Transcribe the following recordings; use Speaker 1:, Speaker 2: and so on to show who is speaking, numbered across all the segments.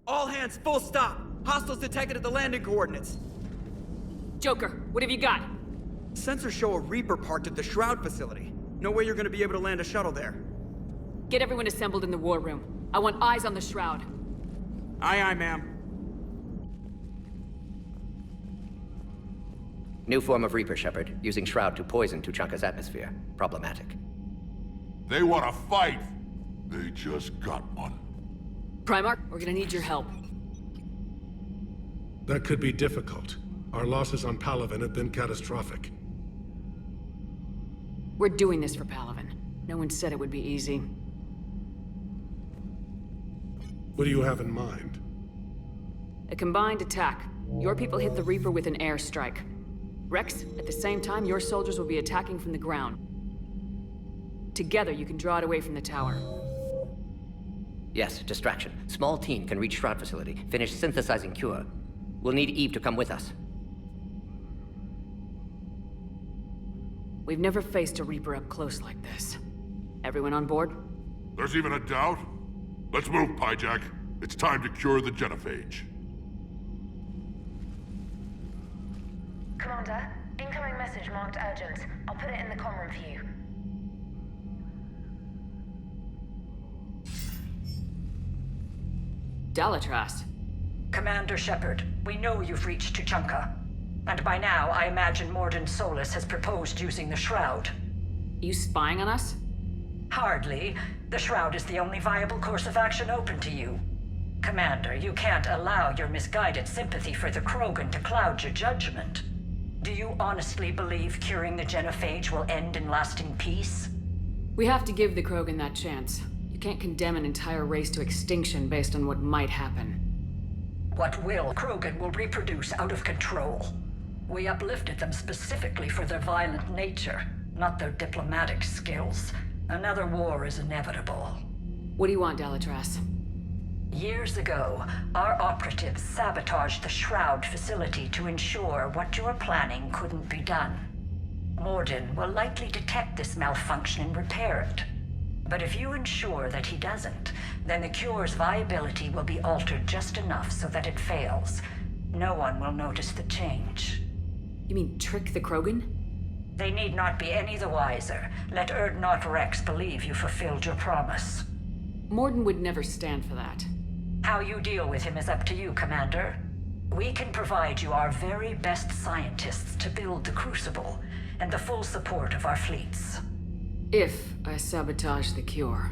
Speaker 1: All hands, full stop! Hostiles detected at the landing coordinates.
Speaker 2: Joker, what have you got?
Speaker 1: Sensors show a Reaper parked at the Shroud facility. No way you're gonna be able to land a shuttle there.
Speaker 2: Get everyone assembled in the war room. I want eyes on the Shroud.
Speaker 1: Aye, aye, ma'am.
Speaker 3: New form of Reaper, Shepard, using Shroud to poison Tuchanka's atmosphere. Problematic.
Speaker 4: They want to fight! They just got one.
Speaker 2: Primarch, we're gonna need your help.
Speaker 5: That could be difficult. Our losses on Palaven have been catastrophic.
Speaker 2: We're doing this for Palaven. No one said it would be easy.
Speaker 5: What do you have in mind?
Speaker 2: A combined attack. Your people hit the Reaper with an airstrike. Rex, at the same time, your soldiers will be attacking from the ground. Together, you can draw it away from the tower.
Speaker 3: Yes, distraction. Small team can reach Shroud facility, finish synthesizing cure. We'll need Eve to come with us.
Speaker 2: We've never faced a Reaper up close like this. Everyone on board?
Speaker 4: There's even a doubt? Let's move, Pyjack. It's time to cure the genophage.
Speaker 6: Commander, incoming message marked urgent. I'll put it in the comm room for you.
Speaker 2: Dalatras.
Speaker 7: Commander Shepard, we know you've reached Tuchanka. And by now, I imagine Mordin Solus has proposed using the Shroud.
Speaker 2: You spying on us?
Speaker 7: Hardly. The Shroud is the only viable course of action open to you. Commander, you can't allow your misguided sympathy for the Krogan to cloud your judgment. Do you honestly believe curing the genophage will end in lasting peace?
Speaker 2: We have to give the Krogan that chance. You can't condemn an entire race to extinction based on what might happen.
Speaker 7: What will? Krogan will reproduce out of control. We uplifted them specifically for their violent nature, not their diplomatic skills. Another war is inevitable.
Speaker 2: What do you want, Dalatras?
Speaker 7: Years ago, our operatives sabotaged the Shroud facility to ensure what you were planning couldn't be done. Mordin will likely detect this malfunction and repair it. But if you ensure that he doesn't, then the cure's viability will be altered just enough so that it fails. No one will notice the change.
Speaker 2: You mean trick the Krogan?
Speaker 7: They need not be any the wiser. Let Erdnot Rex believe you fulfilled your promise.
Speaker 2: Mordin would never stand for that.
Speaker 7: How you deal with him is up to you, Commander. We can provide you our very best scientists to build the Crucible, and the full support of our fleets.
Speaker 2: If I sabotage the cure.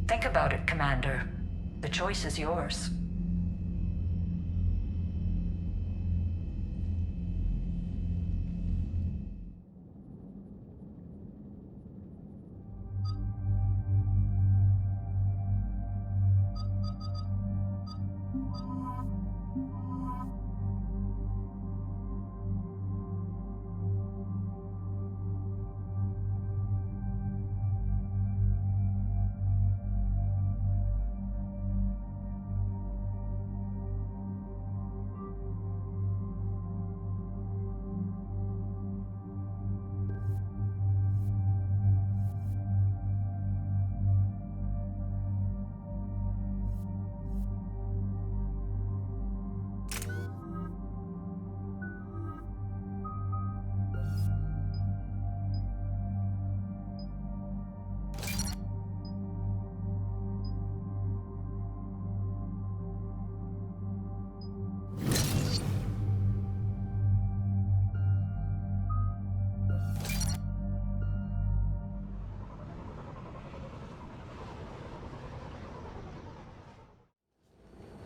Speaker 7: Think about it, Commander. The choice is yours.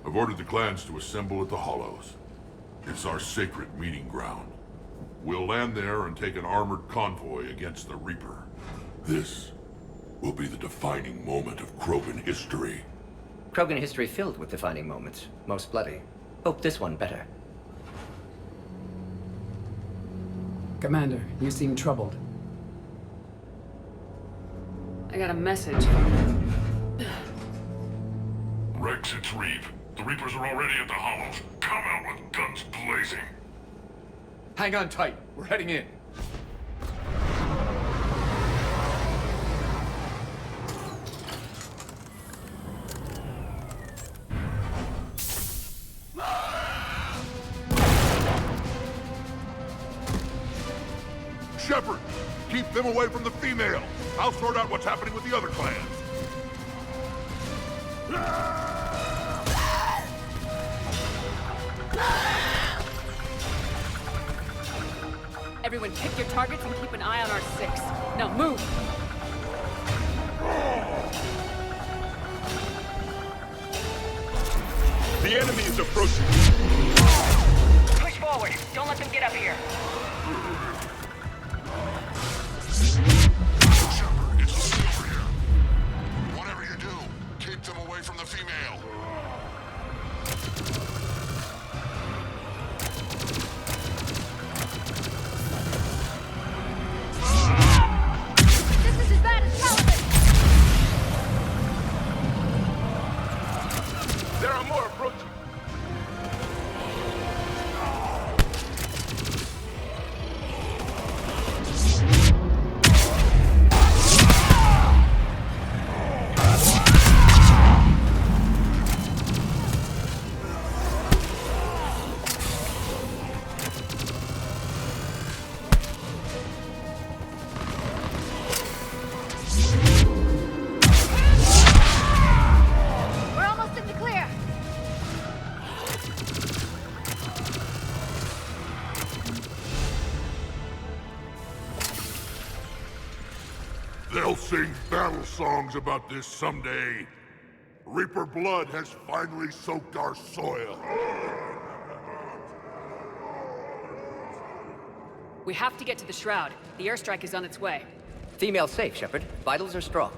Speaker 4: I've ordered the clans to assemble at the Hollows. It's our sacred meeting ground. We'll land there and take an armored convoy against the Reaper. This will be the defining moment of Krogan history.
Speaker 3: Krogan history filled with defining moments. Most bloody. Hope this one better.
Speaker 8: Commander, you seem troubled.
Speaker 2: I got a message from...
Speaker 4: Rex, it's Reeve. The Reapers are already at the Hollows. come out with guns blazing.
Speaker 9: Hang on tight. We're heading in.
Speaker 4: Shepard, keep them away from the female. I'll sort out what's happening with the other clans.
Speaker 2: Everyone pick your targets and keep an eye on our 6. Now move!
Speaker 4: The enemy is approaching.
Speaker 7: Push forward. Don't let them get up here.
Speaker 4: Shepard, it's Lee over here. Whatever you do, keep them away from the female.
Speaker 6: This is as bad as Taliban!
Speaker 4: There are more approaching.
Speaker 6: We're almost in the clear!
Speaker 4: They'll sing battle songs about this someday. Reaper blood has finally soaked our soil.
Speaker 2: We have to get to the Shroud. The airstrike is on its way.
Speaker 3: Female safe, Shepard. Vitals are strong.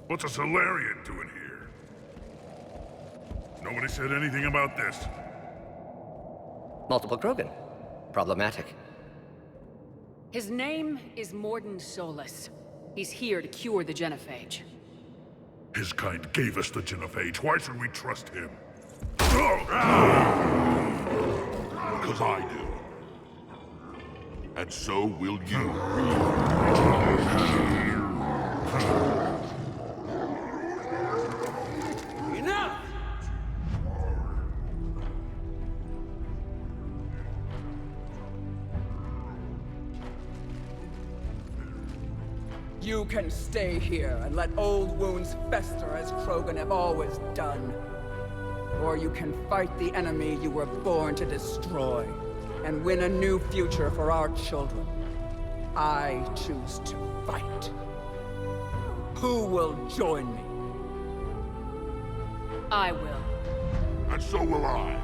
Speaker 4: What's a Solarian doing here? Nobody said anything about this.
Speaker 3: Multiple Krogan. Problematic.
Speaker 2: His name is Morden Solus. He's here to cure the genophage.
Speaker 4: His kind gave us the genophage. Why should we trust him? Because I do. And so will you.
Speaker 1: Enough!
Speaker 10: You can stay here and let old wounds fester as Krogan have always done. Or you can fight the enemy you were born to destroy and win a new future for our children. I choose to fight. Who will join me?
Speaker 2: I will.
Speaker 4: And so will I.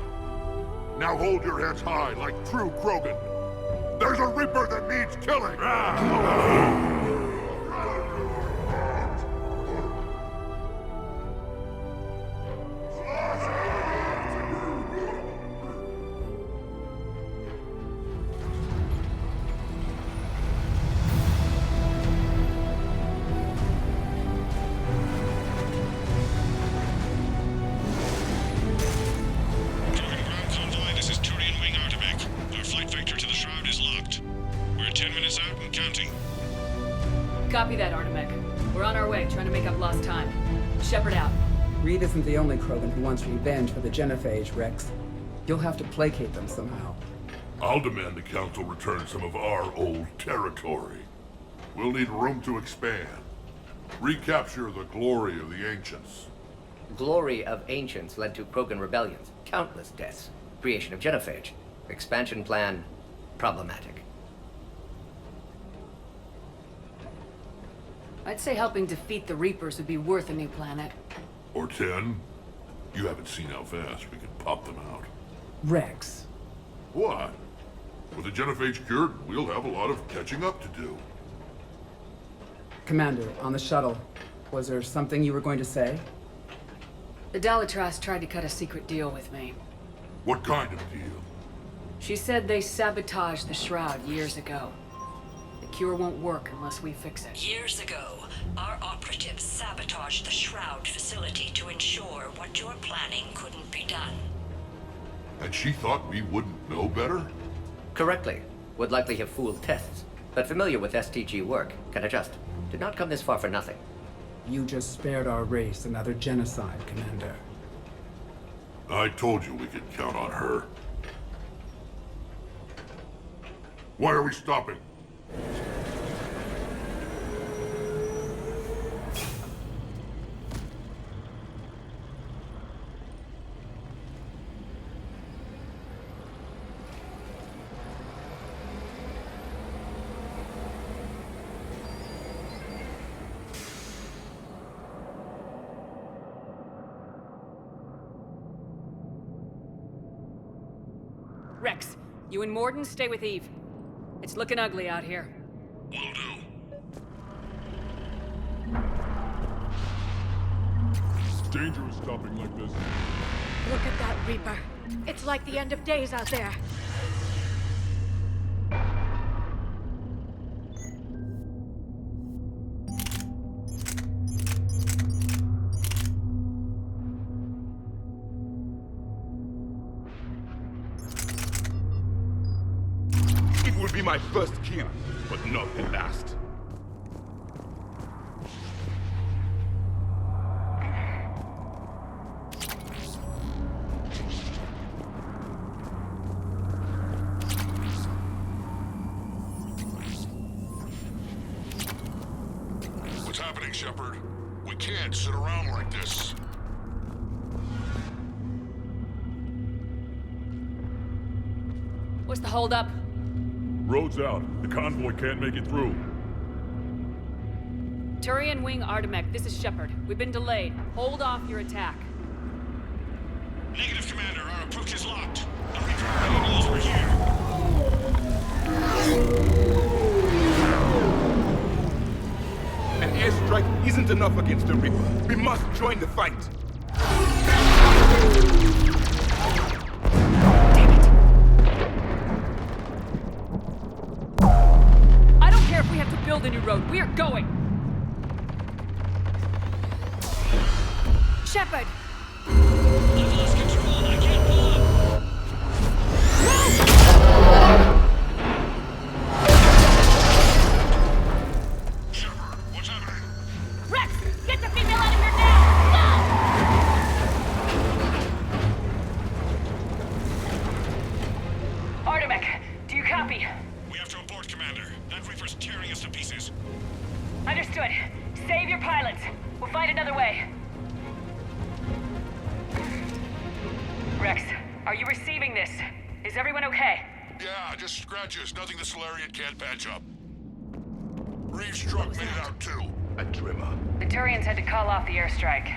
Speaker 4: Now hold your heads high like true Krogan. There's a Reaper that needs killing!
Speaker 2: Copy that, Artemek. We're on our way, trying to make up lost time. Shepard out.
Speaker 8: Reed isn't the only Krogan who wants revenge for the genophage, Rex. You'll have to placate them somehow.
Speaker 4: I'll demand the Council return some of our old territory. We'll need room to expand. Recapture the glory of the Ancients.
Speaker 3: Glory of Ancients led to Krogan rebellions, countless deaths, creation of genophage. Expansion plan, problematic.
Speaker 2: I'd say helping defeat the Reapers would be worth a new planet.
Speaker 4: Or 10. You haven't seen how fast we can pop them out.
Speaker 8: Rex.
Speaker 4: What? With the genophage cured, we'll have a lot of catching up to do.
Speaker 8: Commander, on the shuttle, was there something you were going to say?
Speaker 2: The Dalitras tried to cut a secret deal with me.
Speaker 4: What kind of deal?
Speaker 2: She said they sabotaged the Shroud years ago. The cure won't work unless we fix it.
Speaker 7: Years ago, our operatives sabotaged the Shroud facility to ensure what you're planning couldn't be done.
Speaker 4: And she thought we wouldn't know better?
Speaker 3: Correctly. Would likely have fooled tests, but familiar with STG work, can adjust. Did not come this far for nothing.
Speaker 8: You just spared our race another genocide, Commander.
Speaker 4: I told you we could count on her. Why are we stopping?
Speaker 2: Rex, you and Morden stay with Eve. It's looking ugly out here.
Speaker 4: Will do.
Speaker 11: It's dangerous stopping like this.
Speaker 12: Look at that Reaper. It's like the end of days out there.
Speaker 11: It will be my first kill, but not the last.
Speaker 4: What's happening, Shepard? We can't sit around like this.
Speaker 2: What's the holdup?
Speaker 11: Road's out. The convoy can't make it through.
Speaker 2: Turian Wing Artemek, this is Shepard. We've been delayed. Hold off your attack.
Speaker 11: Negative, Commander. Our approach is locked. The Reaper are over here. An airstrike isn't enough against the Reaper. We must join the fight.
Speaker 2: I don't care if we have to build a new road. We are going!
Speaker 12: Shepard!
Speaker 11: I've lost control. I can't pull up.
Speaker 4: Shepard, what's happening?
Speaker 12: Rex! Get the female out of here now!
Speaker 2: Artemek, do you copy?
Speaker 11: We have to abort, Commander. That Reaper's tearing us to pieces.
Speaker 2: Understood. Save your pilots. We'll find another way. Rex, are you receiving this? Is everyone okay?
Speaker 4: Yeah, just scratches. Nothing the Solarian can't patch up. Reeves' truck made it out too.
Speaker 11: A trimmer.
Speaker 2: The Turians had to call off the airstrike.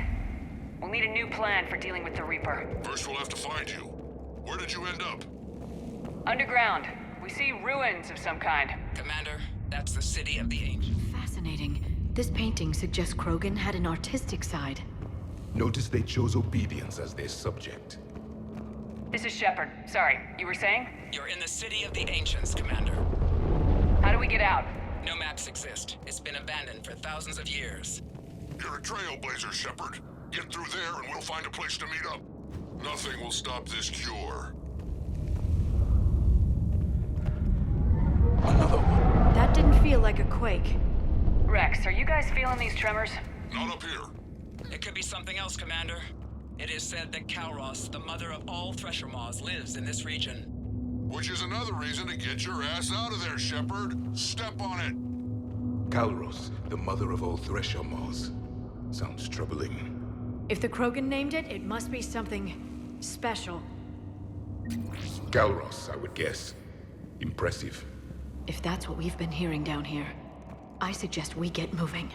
Speaker 2: We'll need a new plan for dealing with the Reaper.
Speaker 4: First we'll have to find you. Where did you end up?
Speaker 2: Underground. We see ruins of some kind.
Speaker 8: Commander, that's the city of the ancients.
Speaker 12: Fascinating. This painting suggests Krogan had an artistic side.
Speaker 11: Notice they chose obedience as their subject.
Speaker 2: This is Shepard. Sorry, you were saying?
Speaker 8: You're in the city of the ancients, Commander.
Speaker 2: How do we get out?
Speaker 8: No maps exist. It's been abandoned for thousands of years.
Speaker 4: You're a trailblazer, Shepard. Get through there and we'll find a place to meet up. Nothing will stop this cure.
Speaker 11: Another one.
Speaker 12: That didn't feel like a quake.
Speaker 2: Rex, are you guys feeling these tremors?
Speaker 4: Not up here.
Speaker 8: It could be something else, Commander. It is said that Kalros, the mother of all Thresher Maws, lives in this region.
Speaker 4: Which is another reason to get your ass out of there, Shepard. Step on it.
Speaker 11: Kalros, the mother of all Thresher Maws. Sounds troubling.
Speaker 12: If the Krogan named it, it must be something special.
Speaker 11: Kalros, I would guess. Impressive.
Speaker 12: If that's what we've been hearing down here, I suggest we get moving.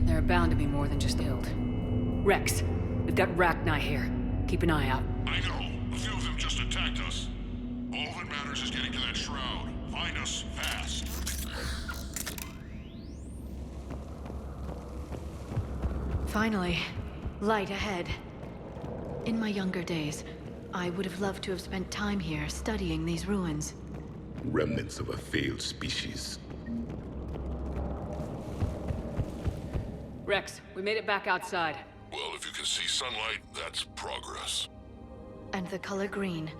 Speaker 2: There are bound to be more than just Ild. Rex, we've got Rachni here. Keep an eye out.
Speaker 4: I know. A few of them just attacked us. All that matters is getting to that shroud. Find us fast.
Speaker 12: Finally. Light ahead. In my younger days, I would have loved to have spent time here studying these ruins.
Speaker 11: Remnants of a failed species.
Speaker 2: Rex, we made it back outside.
Speaker 4: Well, if you can see sunlight, that's progress.
Speaker 12: And the color green.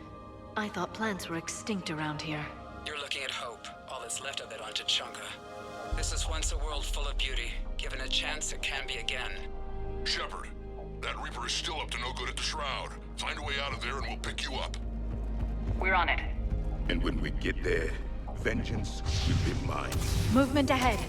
Speaker 12: I thought plants were extinct around here.
Speaker 8: You're looking at hope, all that's left of it on Tachanka. This is once a world full of beauty. Given a chance, it can be again.
Speaker 4: Shepard, that Reaper is still up to no good at the Shroud. Find a way out of there and we'll pick you up.
Speaker 2: We're on it.
Speaker 11: And when we get there, vengeance will be mine.
Speaker 12: Movement ahead.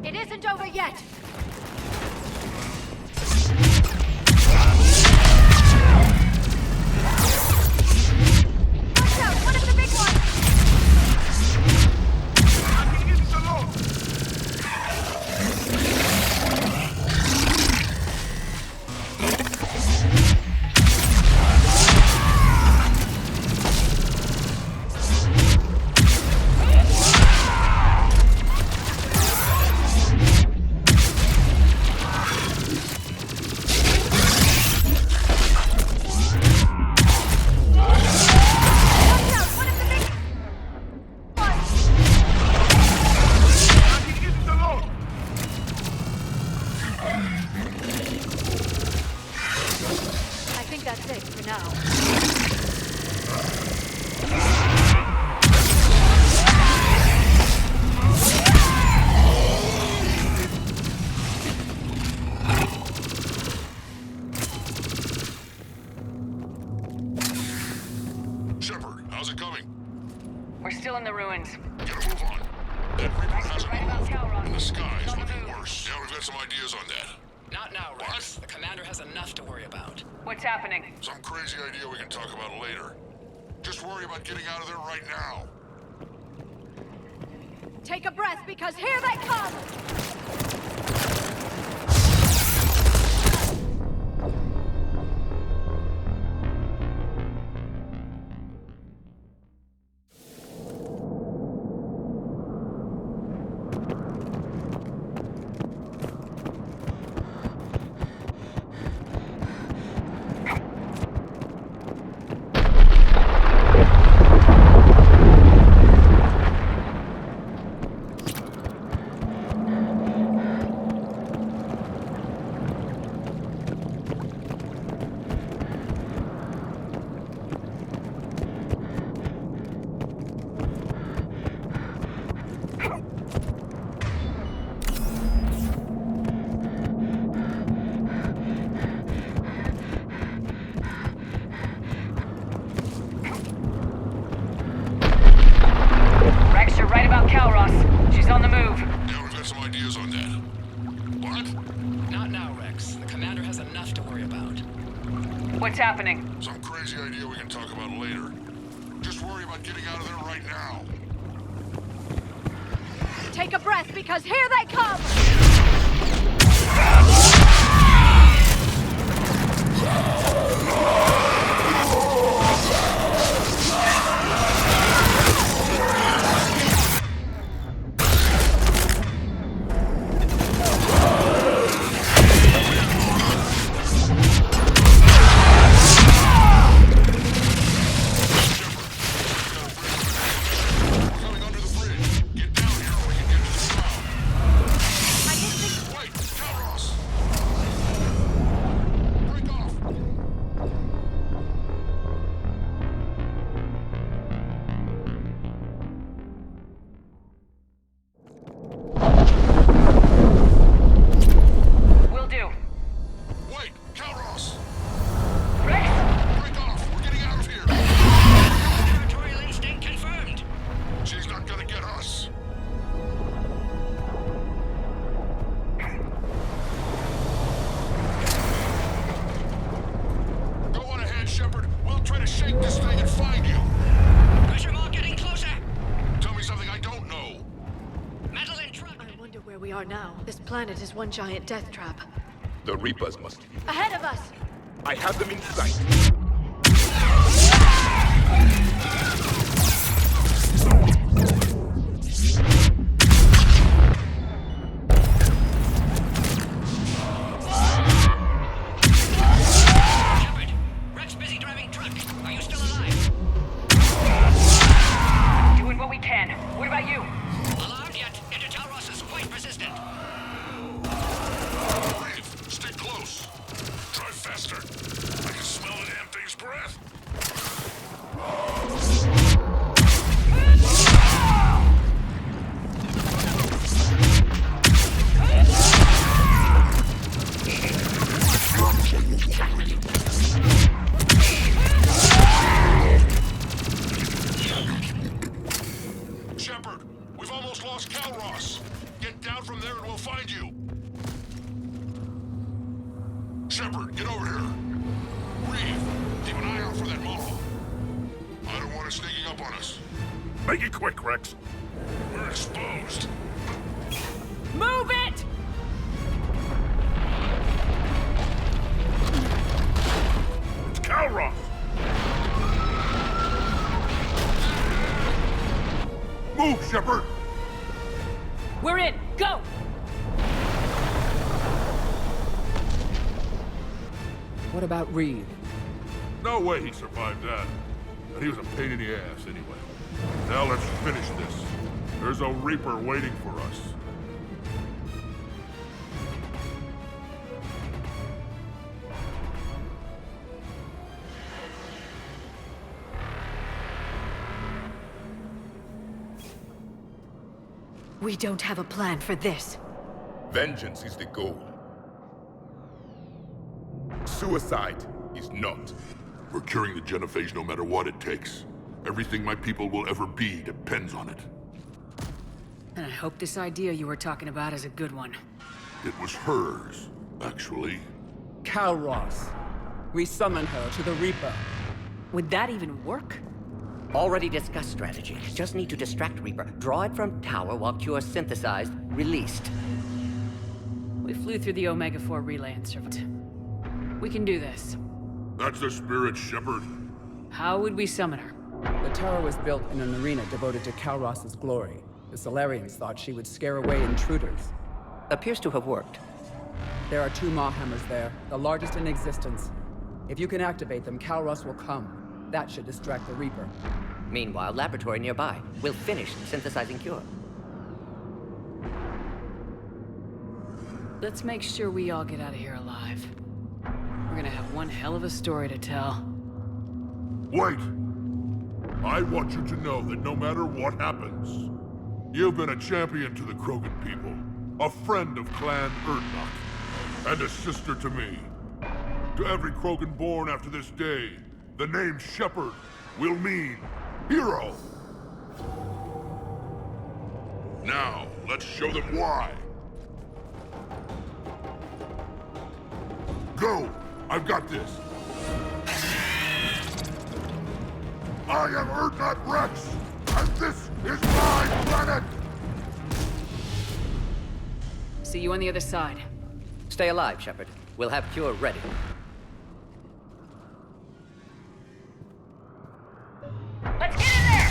Speaker 12: It isn't over yet! Watch out! One of the big ones! That's it for now.
Speaker 4: Shepard, how's it coming?
Speaker 2: We're still in the ruins.
Speaker 4: Get a move on. That Reaper hasn't moved, and the sky's looking worse. Now we've got some ideas on that.
Speaker 8: Not now, Rex. The commander has enough to worry about.
Speaker 2: What's happening?
Speaker 4: Some crazy idea we can talk about later. Just worry about getting out of there right now.
Speaker 12: Take a breath, because here they come!
Speaker 2: She's on the move.
Speaker 4: Now we've got some ideas on that. What?
Speaker 8: Not now, Rex. The commander has enough to worry about.
Speaker 2: What's happening?
Speaker 4: Some crazy idea we can talk about later. Just worry about getting out of there right now.
Speaker 12: Take a breath, because here they come! consider where we are now. This planet is one giant death trap.
Speaker 11: The Reapers must...
Speaker 12: Ahead of us!
Speaker 11: I have them in sight.
Speaker 8: Shepard, Rex busy driving truck. Are you still alive?
Speaker 2: Doing what we can. What about you?
Speaker 8: Alarmed yet? Intertalros is quite persistent.
Speaker 4: Reeve, stay close. Drive faster. I can smell the damn thing's breath. Shepard, we've almost lost Calros. Get down from there and we'll find you. Shepard, get over here. Reeve, keep an eye out for that mole. I don't want it sneaking up on us. Make it quick, Rex. We're exposed.
Speaker 2: Move it!
Speaker 4: It's Calros. Move, Shepard.
Speaker 2: We're in! Go!
Speaker 10: What about Reeve?
Speaker 4: No way he survived that. And he was a pain in the ass anyway. Now let's finish this. There's a Reaper waiting for us.
Speaker 12: We don't have a plan for this.
Speaker 11: Vengeance is the goal. Suicide is not.
Speaker 4: We're curing the genophage no matter what it takes. Everything my people will ever be depends on it.
Speaker 2: And I hope this idea you were talking about is a good one.
Speaker 4: It was hers, actually.
Speaker 10: Calros. We summon her to the Reaper.
Speaker 2: Would that even work?
Speaker 3: Already discussed strategy. Just need to distract Reaper. Draw it from tower while Cure synthesized, released.
Speaker 2: We flew through the Omega-4 relay and survived. We can do this.
Speaker 4: That's the spirit, Shepard.
Speaker 2: How would we summon her?
Speaker 10: The tower was built in an arena devoted to Calros' glory. The Solarians thought she would scare away intruders.
Speaker 3: Appears to have worked.
Speaker 10: There are 2 Maw-hammers there, the largest in existence. If you can activate them, Calros will come. That should distract the Reaper.
Speaker 3: Meanwhile, laboratory nearby. We'll finish synthesizing Cure.
Speaker 2: Let's make sure we all get out of here alive. We're gonna have one hell of a story to tell.
Speaker 4: Wait! I want you to know that no matter what happens, you've been a champion to the Krogan people, a friend of Clan Erdnot, and a sister to me. To every Krogan born after this day, the name Shepard will mean hero. Now, let's show them why. Go! I've got this. I am Erdnot Rex, and this is my planet!
Speaker 2: See you on the other side.
Speaker 3: Stay alive, Shepard. We'll have Cure ready.
Speaker 6: Let's get in there!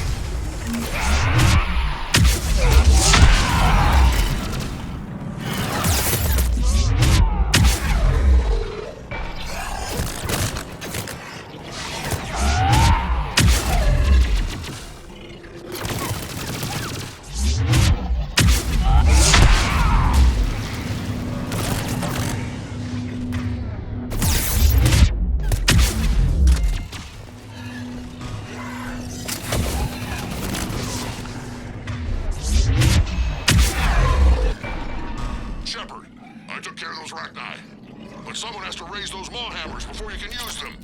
Speaker 4: But someone has to raise those maw hammers before you can use them.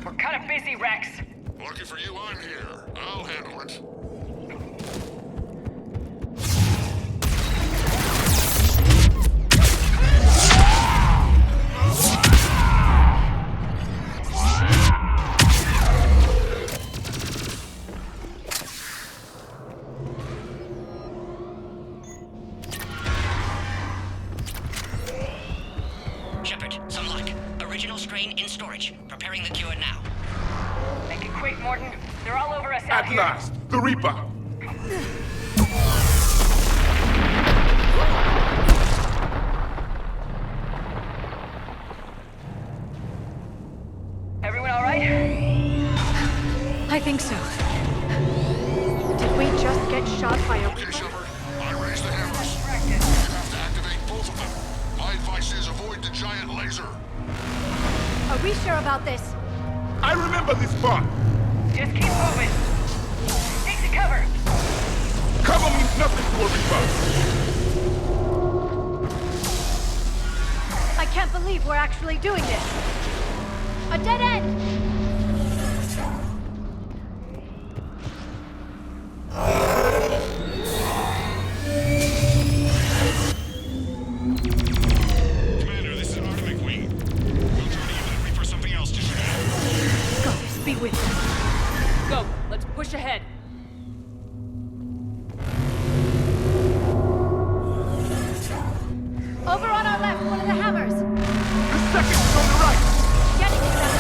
Speaker 2: We're kind of busy, Rex.
Speaker 4: Lucky for you, I'm here. I'll handle it.
Speaker 13: strain in storage. Preparing the cure now.
Speaker 14: Make it quick, Morton. They're all over us out
Speaker 11: At
Speaker 14: here.
Speaker 11: last, the Reaper!
Speaker 14: Everyone all right?
Speaker 12: I think so. Did we just get shot by a Reaper?
Speaker 4: Shepard, I raised the hammers. You have to activate both of them. My advice is avoid the giant laser.
Speaker 12: Are we sure about this?
Speaker 11: I remember this part!
Speaker 14: Just keep moving. Take the cover.
Speaker 11: Cover means nothing to a Reaper!
Speaker 12: I can't believe we're actually doing this. A dead end!
Speaker 4: Commander, this is Artemis Wing. We'll try to give the Reaper something else to shoot at.
Speaker 12: Goddess be with you.
Speaker 2: Go, let's push ahead.
Speaker 12: Over on our left, one of the hammers.
Speaker 11: The second is on the right!
Speaker 12: Getting to that.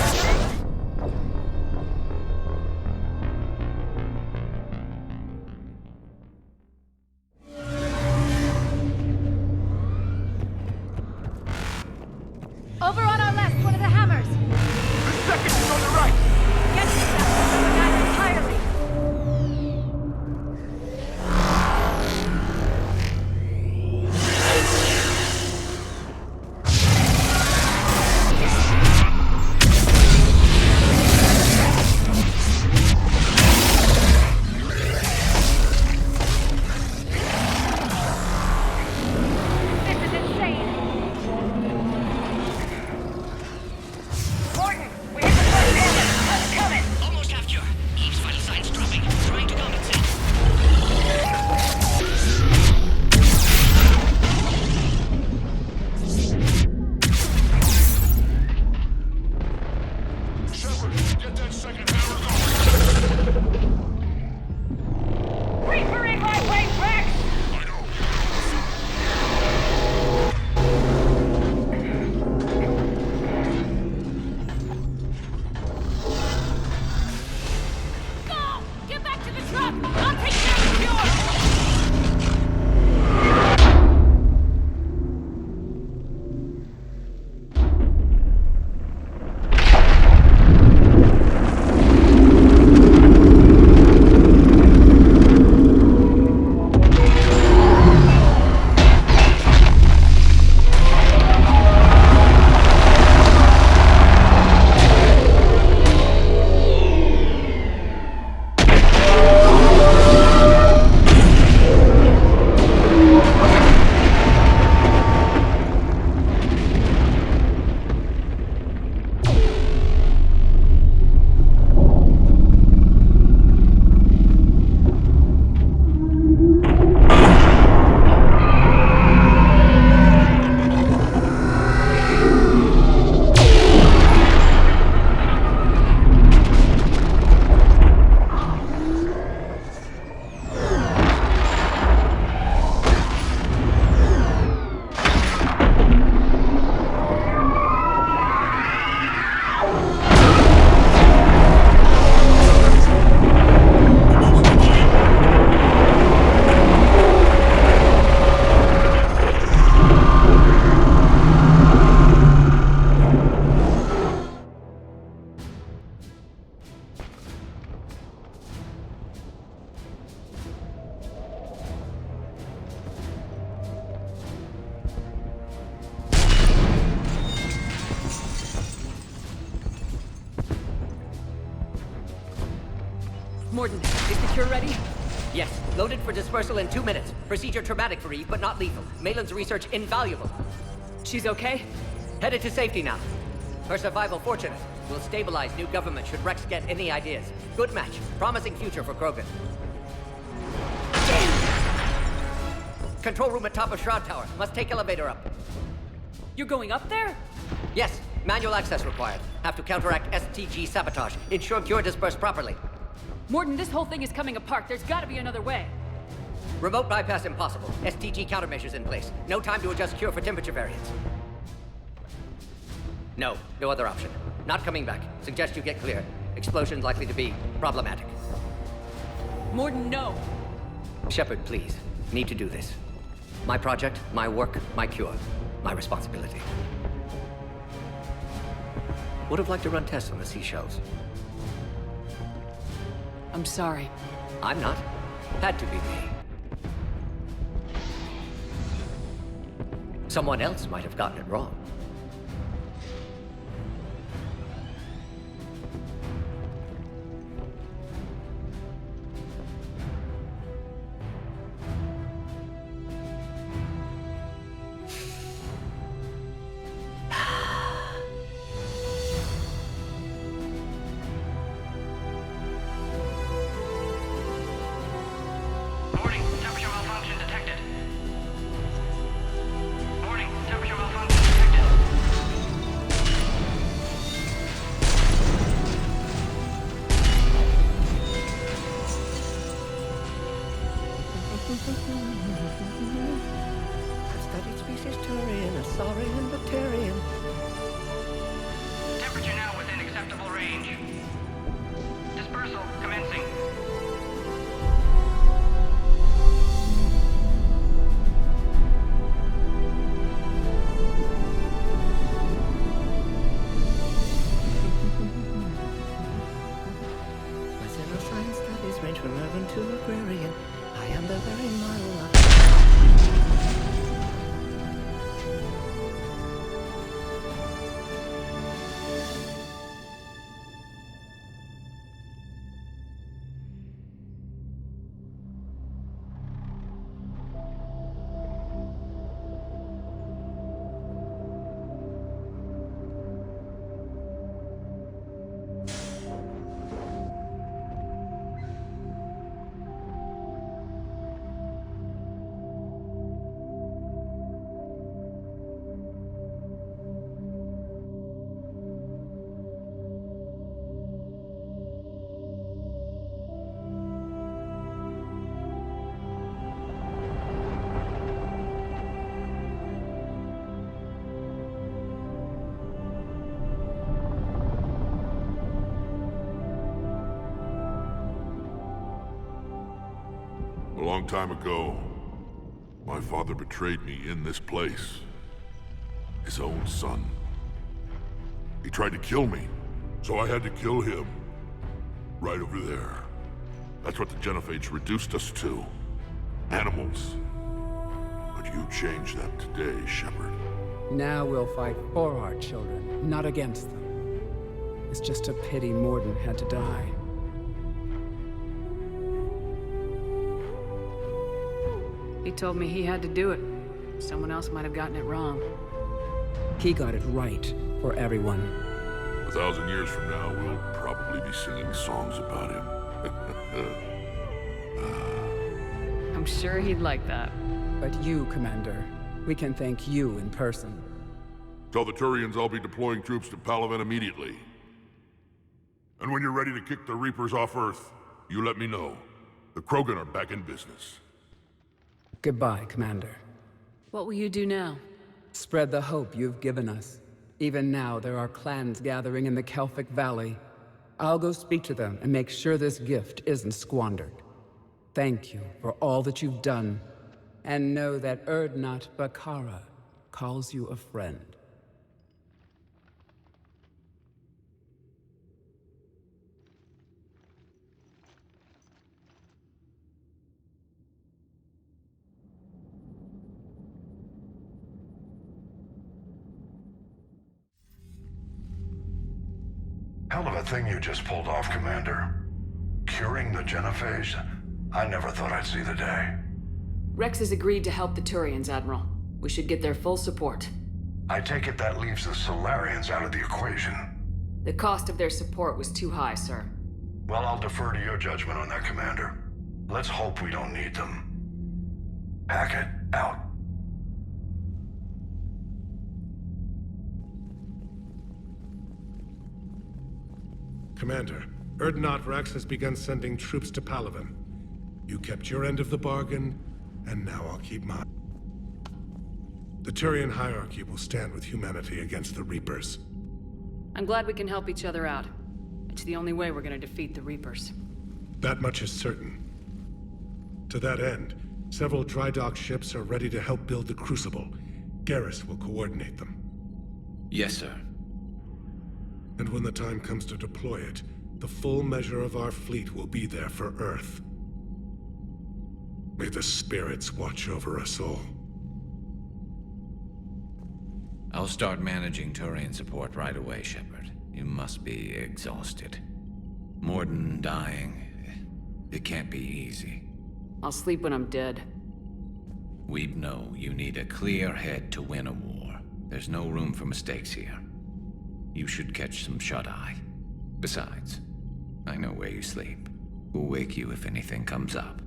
Speaker 12: Over on our left, one of the hammers.
Speaker 11: The second is on the right!
Speaker 12: Getting to that entirely.
Speaker 14: This is insane. Morton, we hit the first hammer. How's it coming?
Speaker 13: Almost half cure. Eve's vital signs dropping. Trying to compensate.
Speaker 4: Shepard, get that second hammer going.
Speaker 14: Reaper in my way, Rex!
Speaker 4: I know.
Speaker 2: Go! Get back to the truck! I'll take care of the cure! Morton, is the cure ready?
Speaker 3: Yes, loaded for dispersal in 2 minutes. Procedure traumatic for Eve, but not lethal. Malin's research invaluable.
Speaker 2: She's okay?
Speaker 3: Headed to safety now. Her survival fortunate. Will stabilize new government should Rex get any ideas. Good match. Promising future for Krogan. Control room at top of Shroud Tower. Must take elevator up.
Speaker 2: You're going up there?
Speaker 3: Yes, manual access required. Have to counteract STG sabotage. Ensure cure dispersed properly.
Speaker 2: Morton, this whole thing is coming apart. There's gotta be another way.
Speaker 3: Remote bypass impossible. STG countermeasures in place. No time to adjust cure for temperature variance. No, no other option. Not coming back. Suggest you get clear. Explosion's likely to be problematic.
Speaker 2: Morden, no!
Speaker 3: Shepard, please. Need to do this. My project, my work, my cure. My responsibility. Would have liked to run tests on the seashells.
Speaker 2: I'm sorry.
Speaker 3: I'm not. Had to be me. Someone else might have gotten it wrong.
Speaker 13: Warning, temperature malfunction detected. Warning, temperature malfunction detected.
Speaker 3: I've studied species Turian, a saurian, Batarian.
Speaker 13: Temperature now within acceptable range. Dispersal commencing.
Speaker 3: My zero science studies range from urban to agrarian. I am the very model of...
Speaker 4: A long time ago, my father betrayed me in this place. His own son. He tried to kill me, so I had to kill him. Right over there. That's what the Genophage reduced us to. Animals. But you changed that today, Shepard.
Speaker 10: Now we'll fight for our children, not against them. It's just a pity Morden had to die.
Speaker 2: He told me he had to do it. Someone else might have gotten it wrong.
Speaker 10: He got it right for everyone.
Speaker 4: 1,000 years from now, we'll probably be singing songs about him.
Speaker 2: I'm sure he'd like that.
Speaker 10: But you, Commander, we can thank you in person.
Speaker 4: Tell the Turians I'll be deploying troops to Palaven immediately. And when you're ready to kick the Reapers off Earth, you let me know. The Krogan are back in business.
Speaker 10: Goodbye, Commander.
Speaker 2: What will you do now?
Speaker 10: Spread the hope you've given us. Even now, there are clans gathering in the Kelphic Valley. I'll go speak to them and make sure this gift isn't squandered. Thank you for all that you've done. And know that Urdnot Bakara calls you a friend.
Speaker 15: Hell of a thing you just pulled off, Commander. Curing the Genophage? I never thought I'd see the day.
Speaker 2: Rex has agreed to help the Turians, Admiral. We should get their full support.
Speaker 15: I take it that leaves the Solarians out of the equation.
Speaker 2: The cost of their support was too high, sir.
Speaker 15: Well, I'll defer to your judgment on that, Commander. Let's hope we don't need them. Hackett, out.
Speaker 5: Commander, Urdnot Rex has begun sending troops to Palaven. You kept your end of the bargain, and now I'll keep mine. The Turian hierarchy will stand with humanity against the Reapers.
Speaker 2: I'm glad we can help each other out. It's the only way we're gonna defeat the Reapers.
Speaker 5: That much is certain. To that end, several dry dock ships are ready to help build the Crucible. Garrus will coordinate them.
Speaker 16: Yes, sir.
Speaker 5: And when the time comes to deploy it, the full measure of our fleet will be there for Earth. May the spirits watch over us all.
Speaker 16: I'll start managing Turian support right away, Shepard. You must be exhausted. Morden dying. It can't be easy.
Speaker 2: I'll sleep when I'm dead.
Speaker 16: We know you need a clear head to win a war. There's no room for mistakes here. You should catch some shut-eye. Besides, I know where you sleep. We'll wake you if anything comes up.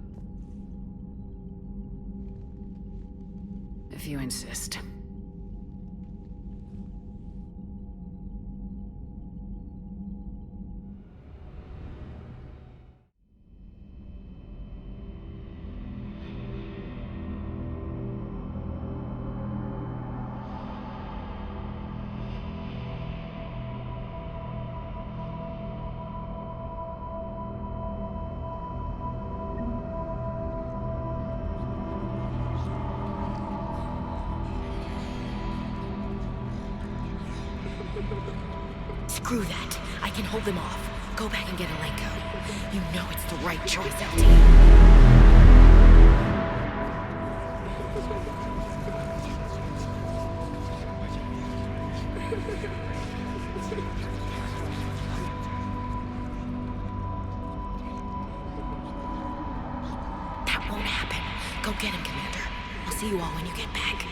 Speaker 2: If you insist.
Speaker 17: Screw that. I can hold them off. Go back and get Alenko. You know it's the right choice, LT. That won't happen. Go get him, Commander. I'll see you all when you get back.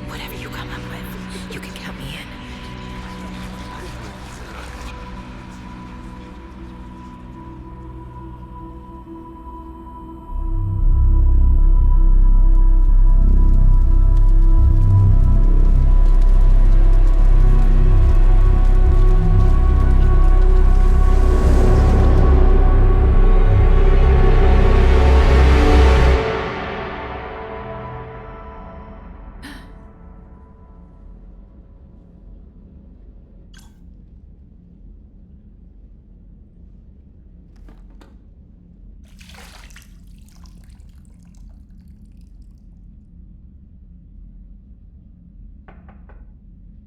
Speaker 17: Whatever you come up with, you can count me in.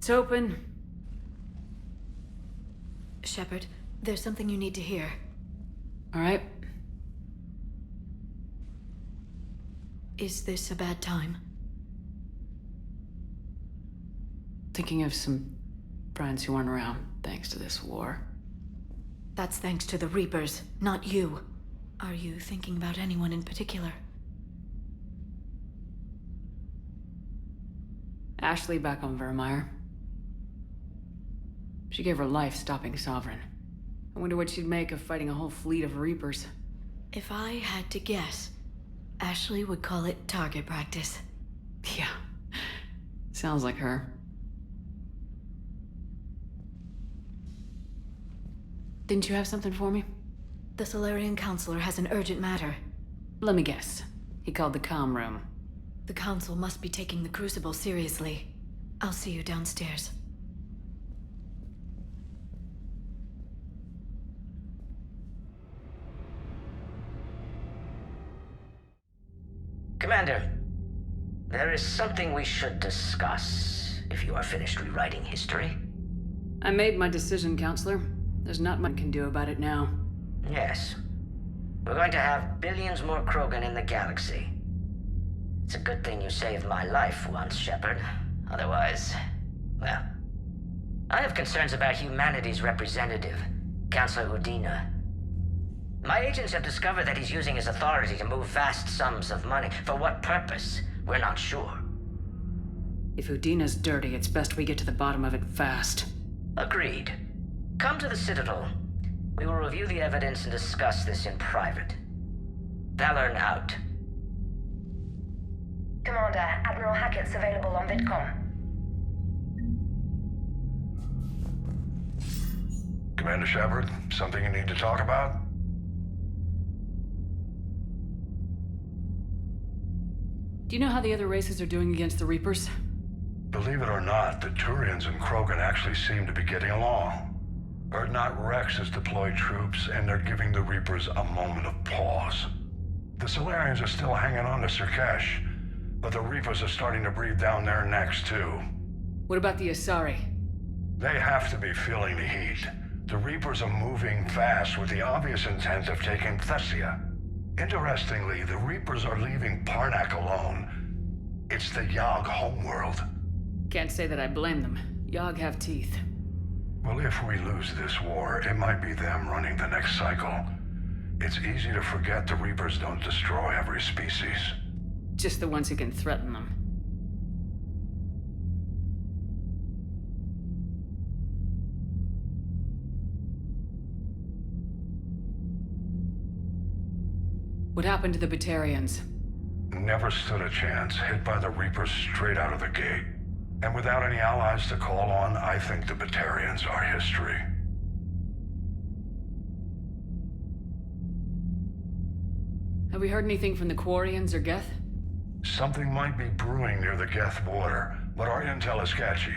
Speaker 2: It's open.
Speaker 12: Shepard, there's something you need to hear.
Speaker 2: All right.
Speaker 12: Is this a bad time?
Speaker 2: Thinking of some friends who aren't around thanks to this war.
Speaker 12: That's thanks to the Reapers, not you. Are you thinking about anyone in particular?
Speaker 2: Ashley back on Vermeer. She gave her life stopping Sovereign. I wonder what she'd make of fighting a whole fleet of Reapers.
Speaker 12: If I had to guess, Ashley would call it target practice.
Speaker 2: Yeah. Sounds like her. Didn't you have something for me?
Speaker 12: The Solarian Counselor has an urgent matter.
Speaker 2: Let me guess. He called the comm room.
Speaker 12: The Council must be taking the Crucible seriously. I'll see you downstairs.
Speaker 18: Commander, there is something we should discuss, if you are finished rewriting history.
Speaker 2: I made my decision, Counselor. There's not much I can do about it now.
Speaker 18: Yes. We're going to have billions more Krogan in the galaxy. It's a good thing you saved my life once, Shepard. Otherwise, well... I have concerns about humanity's representative, Councilor Udina. My agents have discovered that he's using his authority to move vast sums of money. For what purpose? We're not sure.
Speaker 2: If Udina's dirty, it's best we get to the bottom of it fast.
Speaker 18: Agreed. Come to the Citadel. We will review the evidence and discuss this in private. Valorn out.
Speaker 6: Commander, Admiral Hackett's available on VidCom.
Speaker 15: Commander Shepard, something you need to talk about?
Speaker 2: Do you know how the other races are doing against the Reapers?
Speaker 15: Believe it or not, the Turians and Krogan actually seem to be getting along. Urdnot Rex has deployed troops, and they're giving the Reapers a moment of pause. The Solarians are still hanging on to Sirkesh, but the Reapers are starting to breathe down their necks too.
Speaker 2: What about the Asari?
Speaker 15: They have to be feeling the heat. The Reapers are moving fast with the obvious intent of taking Thessia. Interestingly, the Reapers are leaving Parnak alone. It's the Yogg homeworld.
Speaker 2: Can't say that I blame them. Yogg have teeth.
Speaker 15: Well, if we lose this war, it might be them running the next cycle. It's easy to forget the Reapers don't destroy every species.
Speaker 2: Just the ones who can threaten them. What happened to the Batarians?
Speaker 15: Never stood a chance, hit by the Reapers straight out of the gate. And without any allies to call on, I think the Batarians are history.
Speaker 2: Have we heard anything from the Quarians or Geth?
Speaker 15: Something might be brewing near the Geth border, but our intel is sketchy.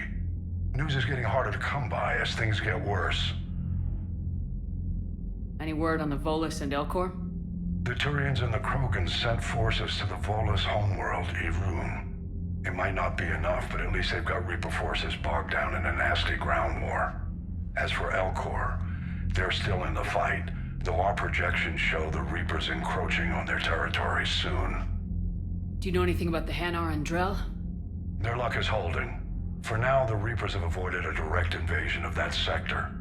Speaker 15: News is getting harder to come by as things get worse.
Speaker 2: Any word on the Volus and Elcor?
Speaker 15: The Turians and the Krogan sent forces to the Volus homeworld, Irun. It might not be enough, but at least they've got Reaper forces bogged down in a nasty ground war. As for Elcor, they're still in the fight, though our projections show the Reapers encroaching on their territory soon.
Speaker 2: Do you know anything about the Hanar and Drell?
Speaker 15: Their luck is holding. For now, the Reapers have avoided a direct invasion of that sector.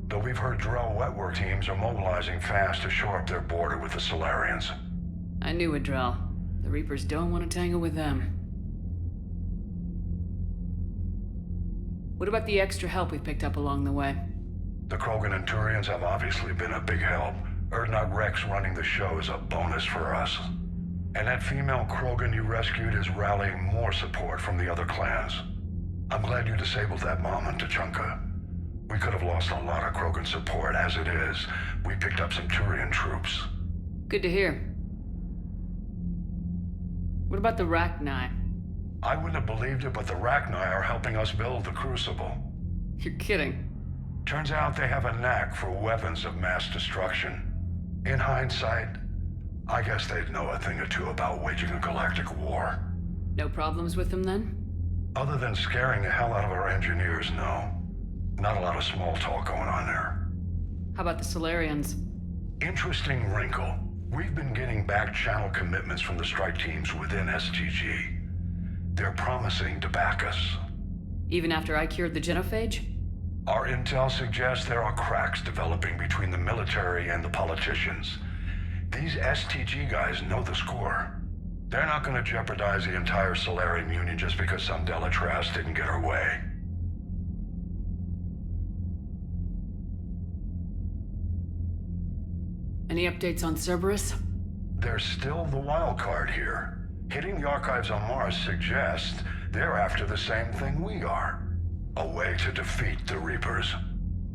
Speaker 15: Though we've heard Drell wetwork teams are mobilizing fast to shore up their border with the Solarians.
Speaker 2: I knew it, Drell. The Reapers don't want to tangle with them. What about the extra help we picked up along the way?
Speaker 15: The Krogan and Turians have obviously been a big help. Urdnot Rex running the show is a bonus for us. And that female Krogan you rescued is rallying more support from the other clans. I'm glad you disabled that bomb on Tuchanka. We could have lost a lot of Krogan support. As it is, we picked up some Turian troops.
Speaker 2: Good to hear. What about the Rachni?
Speaker 15: I wouldn't have believed it, but the Rachni are helping us build the Crucible.
Speaker 2: You're kidding.
Speaker 15: Turns out they have a knack for weapons of mass destruction. In hindsight, I guess they'd know a thing or two about waging a galactic war.
Speaker 2: No problems with them then?
Speaker 15: Other than scaring the hell out of our engineers, no. Not a lot of small talk going on there.
Speaker 2: How about the Solarians?
Speaker 15: Interesting wrinkle. We've been getting back-channel commitments from the strike teams within STG. They're promising to back us.
Speaker 2: Even after I cured the genophage?
Speaker 15: Our intel suggests there are cracks developing between the military and the politicians. These STG guys know the score. They're not going to jeopardize the entire Solarian Union just because some Delatras didn't get her way.
Speaker 2: Any updates on Cerberus?
Speaker 15: There's still the wild card here. Hitting the archives on Mars suggests they're after the same thing we are. A way to defeat the Reapers.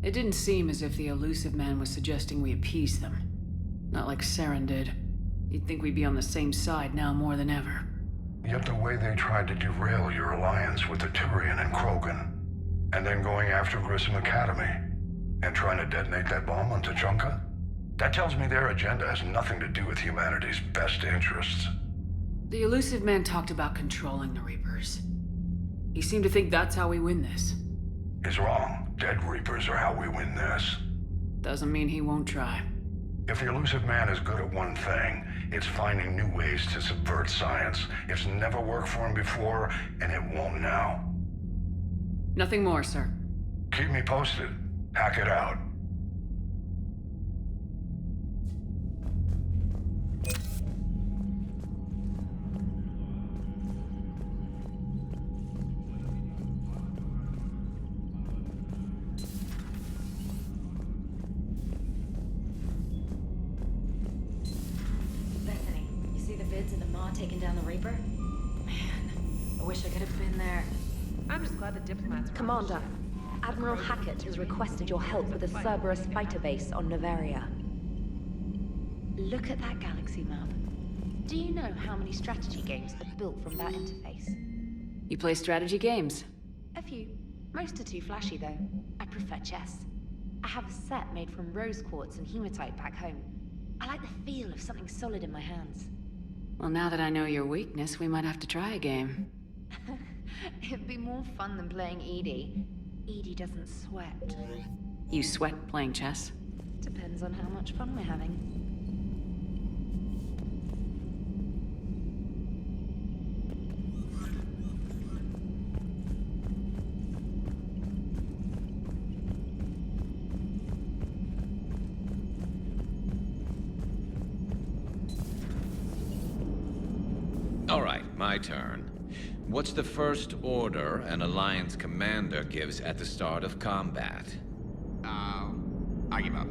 Speaker 2: It didn't seem as if the elusive man was suggesting we appease them. Not like Saren did. You'd think we'd be on the same side now more than ever.
Speaker 15: Yet the way they tried to derail your alliance with the Turian and Krogan, and then going after Grissom Academy, and trying to detonate that bomb on Tuchanka, that tells me their agenda has nothing to do with humanity's best interests.
Speaker 2: The elusive man talked about controlling the Reapers. He seemed to think that's how we win this.
Speaker 15: He's wrong. Dead Reapers are how we win this.
Speaker 2: Doesn't mean he won't try.
Speaker 15: If the elusive man is good at one thing, it's finding new ways to subvert science. It's never worked for him before, and it won't now.
Speaker 2: Nothing more, sir.
Speaker 15: Keep me posted. Hack it out.
Speaker 7: Listening.
Speaker 17: taking down the Reaper? Man, I wish I could have been there.
Speaker 19: I'm just glad the diplomats were
Speaker 20: Commander, Admiral Hackett has requested your help with a Cerberus fighter base on Novaria. Look at that galaxy map. Do you know how many strategy games are built from that interface?
Speaker 2: You play strategy games?
Speaker 20: A few. Most are too flashy, though. I prefer chess. I have a set made from rose quartz and hematite back home. I like the feel of something solid in my hands.
Speaker 2: Well, now that I know your weakness, we might have to try a game.
Speaker 20: It'd be more fun than playing Edie. Edie doesn't sweat.
Speaker 2: You sweat playing chess?
Speaker 20: Depends on how much fun we're having.
Speaker 16: All right, my turn. What's the first order an Alliance commander gives at the start of combat?
Speaker 1: I give up.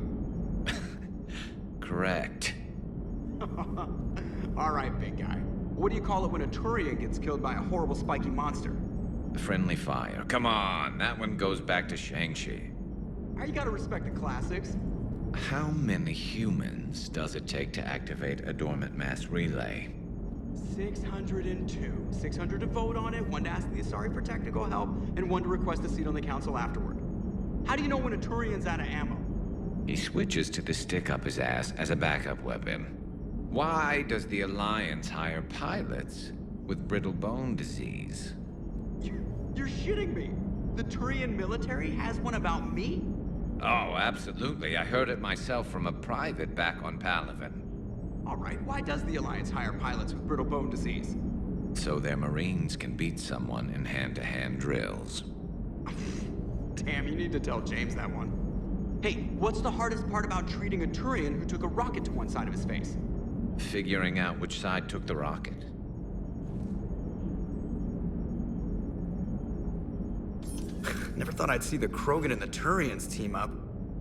Speaker 16: Correct.
Speaker 1: All right, big guy. What do you call it when a Turian gets killed by a horrible spiky monster?
Speaker 16: Friendly fire. Come on, that one goes back to Shang-Chi.
Speaker 1: You gotta respect the classics.
Speaker 16: How many humans does it take to activate a dormant mass relay?
Speaker 1: 602. 600 to vote on it, 1 to ask the Asari for technical help, and 1 to request a seat on the council afterward. How do you know when a Turian's out of ammo?
Speaker 16: He switches to the stick up his ass as a backup weapon. Why does the Alliance hire pilots with brittle bone disease?
Speaker 1: You're shitting me! The Turian military has one about me?
Speaker 16: Oh, absolutely. I heard it myself from a private back on Palaven.
Speaker 1: All right, why does the Alliance hire pilots with brittle bone disease?
Speaker 16: So their Marines can beat someone in hand-to-hand drills.
Speaker 1: Damn, you need to tell James that one. Hey, what's the hardest part about treating a Turian who took a rocket to one side of his face?
Speaker 16: Figuring out which side took the rocket.
Speaker 1: Never thought I'd see the Krogan and the Turians team up.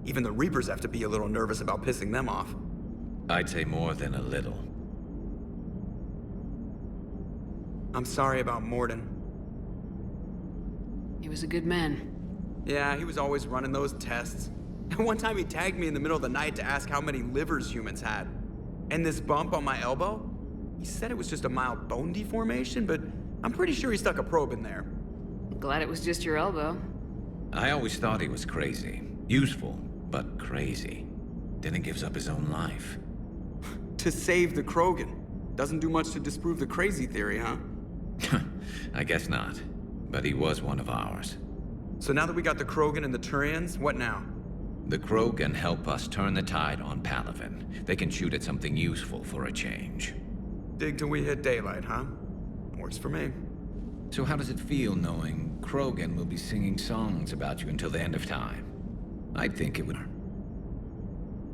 Speaker 1: Even the Reapers have to be a little nervous about pissing them off.
Speaker 16: I'd say more than a little.
Speaker 1: I'm sorry about Morden.
Speaker 2: He was a good man.
Speaker 1: Yeah, he was always running those tests. And one time he tagged me in the middle of the night to ask how many livers humans had. And this bump on my elbow? He said it was just a mild bone deformation, but I'm pretty sure he stuck a probe in there.
Speaker 2: Glad it was just your elbow.
Speaker 16: I always thought he was crazy. Useful, but crazy. Then he gives up his own life.
Speaker 1: To save the Krogan. Doesn't do much to disprove the crazy theory, huh?
Speaker 16: I guess not. But he was one of ours.
Speaker 1: So now that we got the Krogan and the Turians, what now?
Speaker 16: The Krogan help us turn the tide on Palaven. They can shoot at something useful for a change.
Speaker 1: Dig till we hit daylight, huh? Works for me.
Speaker 16: So how does it feel knowing Krogan will be singing songs about you until the end of time? I'd think it would.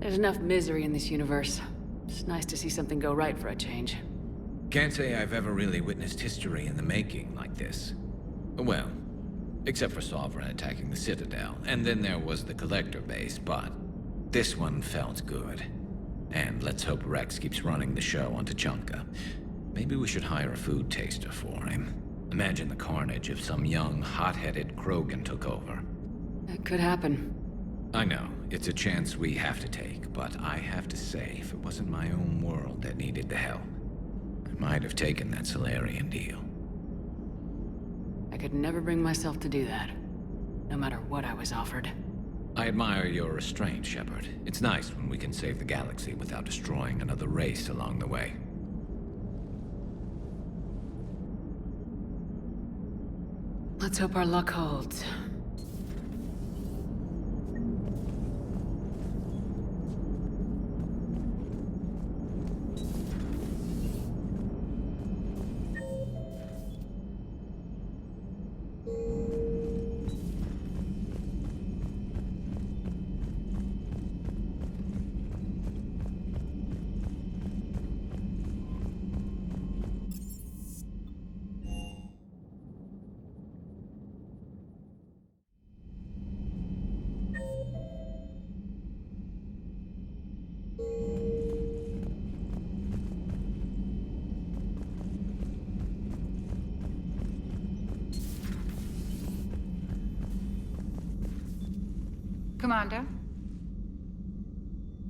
Speaker 2: There's enough misery in this universe. It's nice to see something go right for a change.
Speaker 16: Can't say I've ever really witnessed history in the making like this. Well, except for Sovereign attacking the Citadel, and then there was the Collector base, but this one felt good. And let's hope Rex keeps running the show on Tuchanka. Maybe we should hire a food taster for him. Imagine the carnage if some young, hot-headed Krogan took over.
Speaker 2: That could happen.
Speaker 16: I know, it's a chance we have to take, but I have to say, if it wasn't my own world that needed the help, I might have taken that Solarian deal.
Speaker 2: I could never bring myself to do that, no matter what I was offered.
Speaker 16: I admire your restraint, Shepard. It's nice when we can save the galaxy without destroying another race along the way.
Speaker 2: Let's hope our luck holds.
Speaker 21: Commander?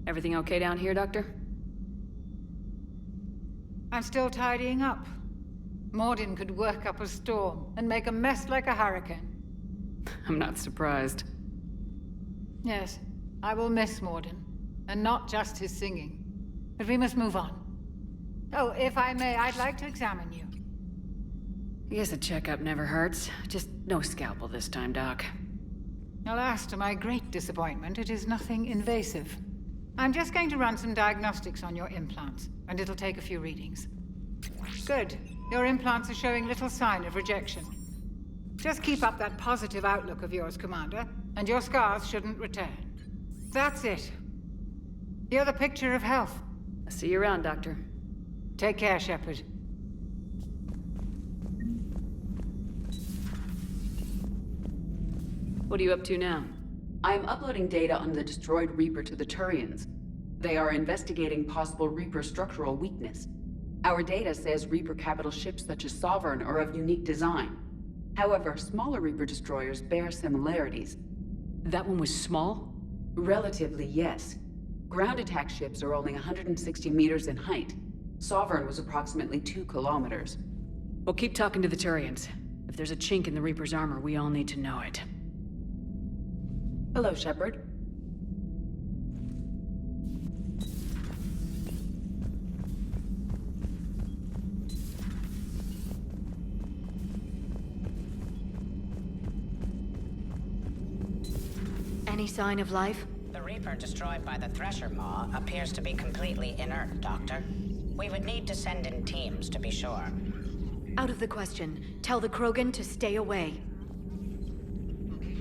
Speaker 2: Everything okay down here, Doctor?
Speaker 21: I'm still tidying up. Mordin could work up a storm and make a mess like a hurricane.
Speaker 2: I'm not surprised.
Speaker 21: Yes, I will miss Mordin, and not just his singing. But we must move on. Oh, if I may, I'd like to examine you.
Speaker 2: I guess a checkup never hurts. Just no scalpel this time, Doc.
Speaker 21: Alas, to my great disappointment, it is nothing invasive. I'm just going to run some diagnostics on your implants, and it'll take a few readings. Good. Your implants are showing little sign of rejection. Just keep up that positive outlook of yours, Commander, and your scars shouldn't return. That's it. You're the picture of health.
Speaker 2: I'll see you around, Doctor.
Speaker 21: Take care, Shepard.
Speaker 2: What are you up to now?
Speaker 22: I am uploading data on the destroyed Reaper to the Turians. They are investigating possible Reaper structural weakness. Our data says Reaper capital ships such as Sovereign are of unique design. However, smaller Reaper destroyers bear similarities.
Speaker 2: That one was small?
Speaker 22: Relatively, yes. Ground attack ships are only 160 meters in height. Sovereign was approximately 2 kilometers.
Speaker 2: Well, keep talking to the Turians. If there's a chink in the Reaper's armor, we all need to know it.
Speaker 22: Hello, Shepard.
Speaker 12: Any sign of life?
Speaker 23: The Reaper destroyed by the Thresher Maw appears to be completely inert, Doctor. We would need to send in teams to be sure.
Speaker 12: Out of the question. Tell the Krogan to stay away.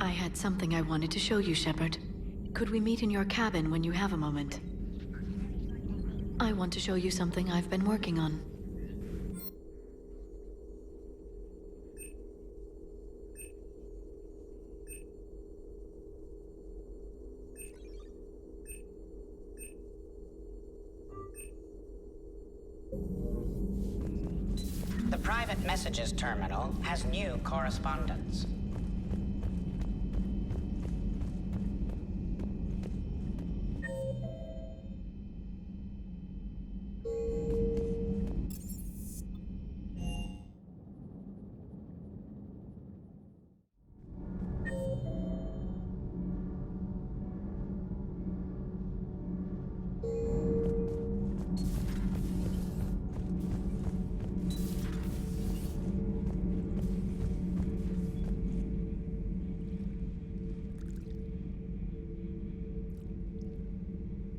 Speaker 12: I had something I wanted to show you, Shepard. Could we meet in your cabin when you have a moment? I want to show you something I've been working on.
Speaker 23: The private messages terminal has new correspondence.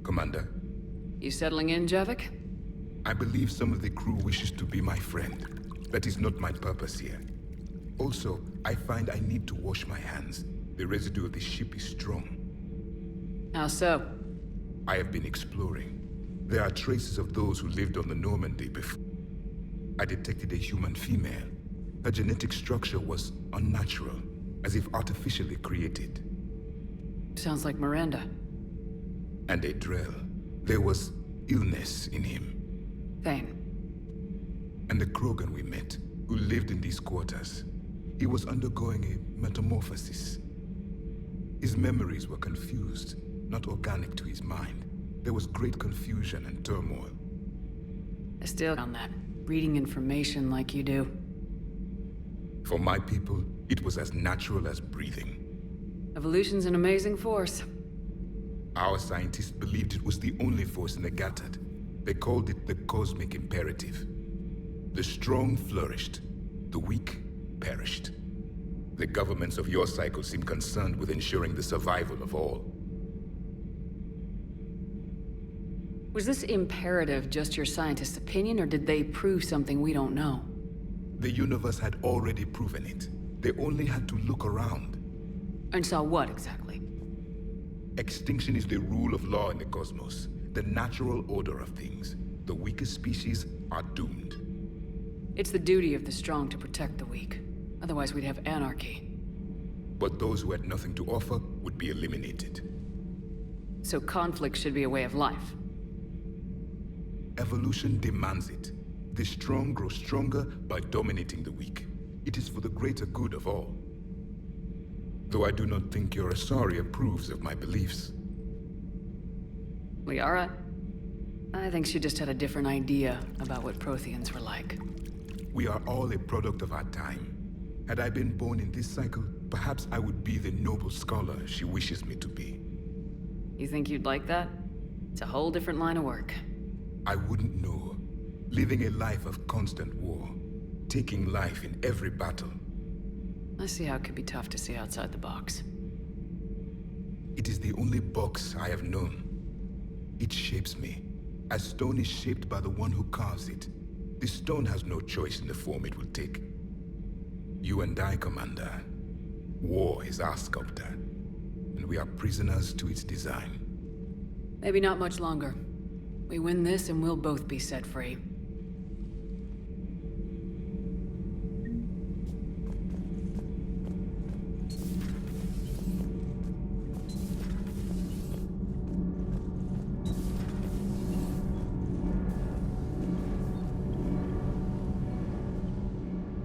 Speaker 11: Commander.
Speaker 2: You settling in, Javik?
Speaker 11: I believe some of the crew wishes to be my friend. That is not my purpose here. Also, I find I need to wash my hands. The residue of the ship is strong.
Speaker 2: How so?
Speaker 11: I have been exploring. There are traces of those who lived on the Normandy before. I detected a human female. Her genetic structure was unnatural, as if artificially created.
Speaker 2: Sounds like Miranda.
Speaker 11: And a Drell. There was illness in him.
Speaker 2: Thane.
Speaker 11: And the Krogan we met, who lived in these quarters. He was undergoing a metamorphosis. His memories were confused, not organic to his mind. There was great confusion and turmoil.
Speaker 2: I still on that. Reading information like you do.
Speaker 11: For my people, it was as natural as breathing.
Speaker 2: Evolution's an amazing force.
Speaker 11: Our scientists believed it was the only force in the Gattad. They called it the cosmic imperative. The strong flourished, the weak perished. The governments of your cycle seem concerned with ensuring the survival of all.
Speaker 2: Was this imperative just your scientist's opinion, or did they prove something we don't know?
Speaker 11: The universe had already proven it. They only had to look around.
Speaker 2: And saw what, exactly?
Speaker 11: Extinction is the rule of law in the cosmos, the natural order of things. The weakest species are doomed.
Speaker 2: It's the duty of the strong to protect the weak. Otherwise we'd have anarchy.
Speaker 11: But those who had nothing to offer would be eliminated.
Speaker 2: So conflict should be a way of life.
Speaker 11: Evolution demands it. The strong grow stronger by dominating the weak. It is for the greater good of all. Though I do not think your Asari approves of my beliefs.
Speaker 2: Liara? I think she just had a different idea about what Protheans were like.
Speaker 11: We are all a product of our time. Had I been born in this cycle, perhaps I would be the noble scholar she wishes me to be.
Speaker 2: You think you'd like that? It's a whole different line of work.
Speaker 11: I wouldn't know. Living a life of constant war. Taking life in every battle.
Speaker 2: I see how it could be tough to see outside the box.
Speaker 11: It is the only box I have known. It shapes me, as stone is shaped by the one who carves it. The stone has no choice in the form it will take. You and I, Commander. War is our sculptor, and we are prisoners to its design.
Speaker 2: Maybe not much longer. We win this and we'll both be set free.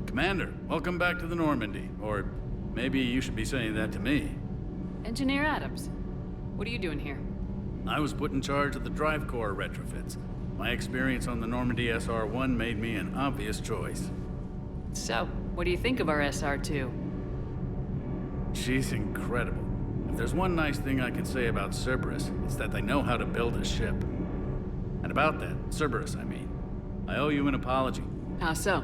Speaker 8: Commander, welcome back to the Normandy. Or maybe you should be saying that to me.
Speaker 2: Engineer Adams, what are you doing here?
Speaker 8: I was put in charge of the drive core retrofits. My experience on the Normandy SR-1 made me an obvious choice.
Speaker 2: So, what do you think of our SR-2?
Speaker 8: She's incredible. If there's one nice thing I can say about Cerberus, it's that they know how to build a ship. And about that, Cerberus, I mean, I owe you an apology.
Speaker 2: How so?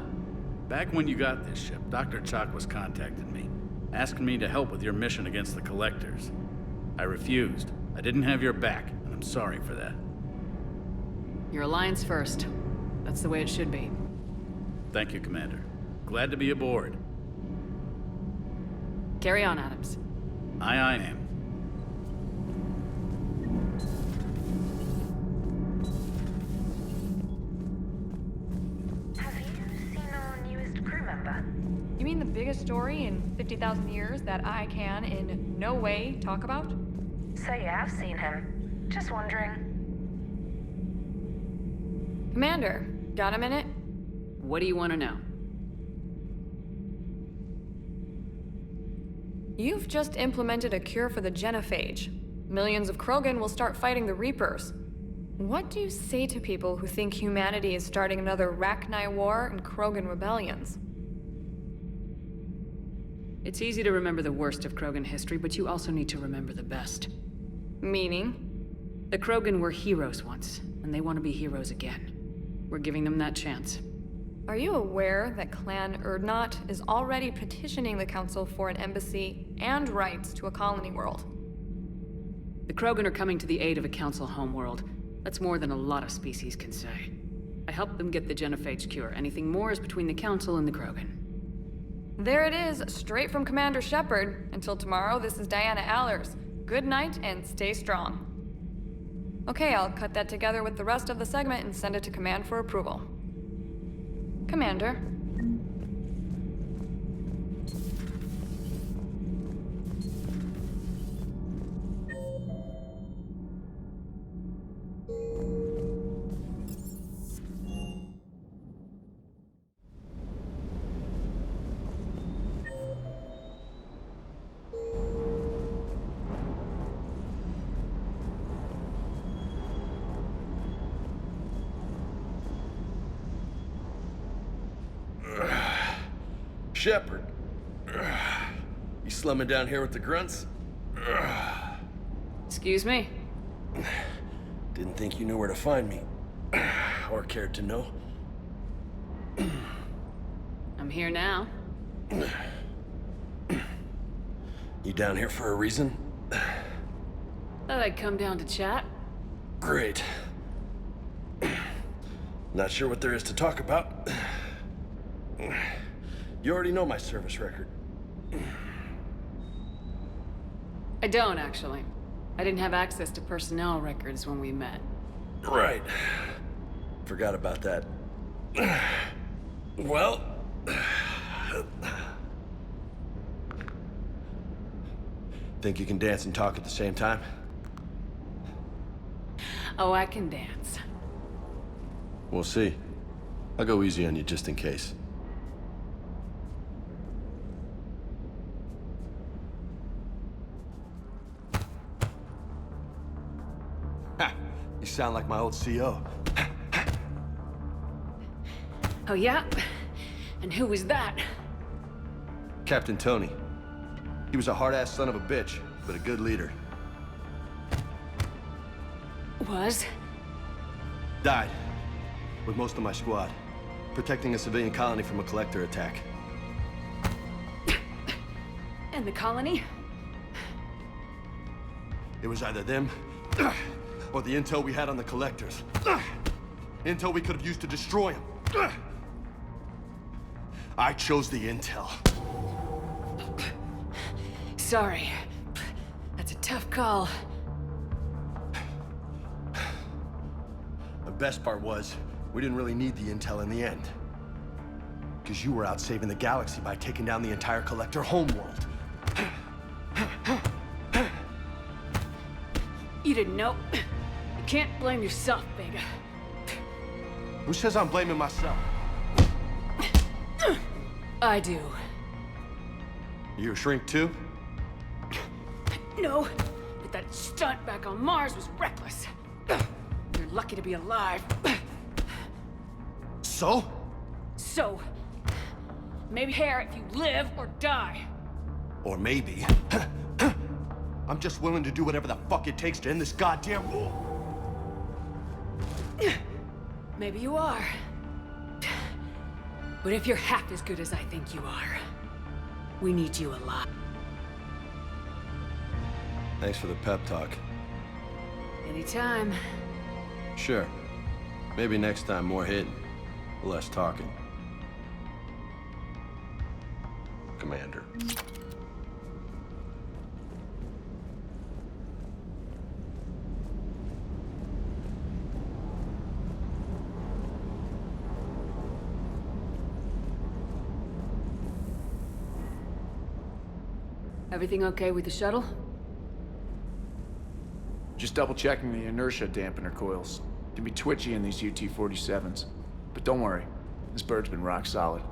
Speaker 8: Back when you got this ship, Dr. Chakwas contacted me, asking me to help with your mission against the Collectors. I refused. I didn't have your back, and I'm sorry for that.
Speaker 2: Your alliance first. That's the way it should be.
Speaker 8: Thank you, Commander. Glad to be aboard.
Speaker 2: Carry on, Adams.
Speaker 8: Aye, I am.
Speaker 9: You mean the biggest story in 50,000 years that I can in no way talk about?
Speaker 6: So you have seen him. Just wondering.
Speaker 9: Commander, got a minute?
Speaker 2: What do you want to know?
Speaker 9: You've just implemented a cure for the genophage. Millions of Krogan will start fighting the Reapers. What do you say to people who think humanity is starting another Rachni War and Krogan rebellions?
Speaker 2: It's easy to remember the worst of Krogan history, but you also need to remember the best.
Speaker 9: Meaning?
Speaker 2: The Krogan were heroes once, and they want to be heroes again. We're giving them that chance.
Speaker 9: Are you aware that Clan Urdnot is already petitioning the Council for an embassy and rights to a colony world?
Speaker 2: The Krogan are coming to the aid of a Council homeworld. That's more than a lot of species can say. I helped them get the genophage cure. Anything more is between the Council and the Krogan.
Speaker 9: There it is, straight from Commander Shepard. Until tomorrow, this is Diana Allers. Good night and stay strong. Okay, I'll cut that together with the rest of the segment and send it to Command for approval. Commander.
Speaker 14: Shepard. You slumming down here with the grunts?
Speaker 2: Excuse me?
Speaker 14: Didn't think you knew where to find me. Or cared to know.
Speaker 2: I'm here now.
Speaker 14: You down here for a reason?
Speaker 2: Thought I'd come down to chat.
Speaker 14: Great. Not sure what there is to talk about. You already know my service record.
Speaker 2: I don't, actually. I didn't have access to personnel records when we met.
Speaker 14: Right. Forgot about that. Well... Think you can dance and talk at the same time?
Speaker 2: Oh, I can dance.
Speaker 14: We'll see. I'll go easy on you just in case. You sound like my old CO.
Speaker 2: Oh, yeah? And who was that?
Speaker 14: Captain Tony. He was a hard-ass son of a bitch, but a good leader.
Speaker 2: Was?
Speaker 14: Died. With most of my squad. Protecting a civilian colony from a collector attack.
Speaker 2: And the colony?
Speaker 14: It was either them, or the intel we had on the collectors. Intel we could have used to destroy them. I chose the intel.
Speaker 2: Sorry. That's a tough call.
Speaker 14: The best part was, we didn't really need the intel in the end. Because you were out saving the galaxy by taking down the entire collector homeworld.
Speaker 2: You didn't know. You can't blame yourself, Vega.
Speaker 14: Who says I'm blaming myself?
Speaker 2: I do.
Speaker 14: You a shrink too?
Speaker 2: No, but that stunt back on Mars was reckless. You're lucky to be alive.
Speaker 14: So?
Speaker 2: So, maybe care if you live or die.
Speaker 14: Or maybe... I'm just willing to do whatever the fuck it takes to end this goddamn war.
Speaker 2: Maybe you are. But if you're half as good as I think you are, we need you alive.
Speaker 14: Thanks for the pep talk.
Speaker 2: Anytime.
Speaker 14: Sure. Maybe next time more hitting, less talking. Commander.
Speaker 2: Everything okay with the shuttle?
Speaker 3: Just double checking the inertia dampener coils. Can be twitchy in these UT-47s. But don't worry, this bird's been rock solid.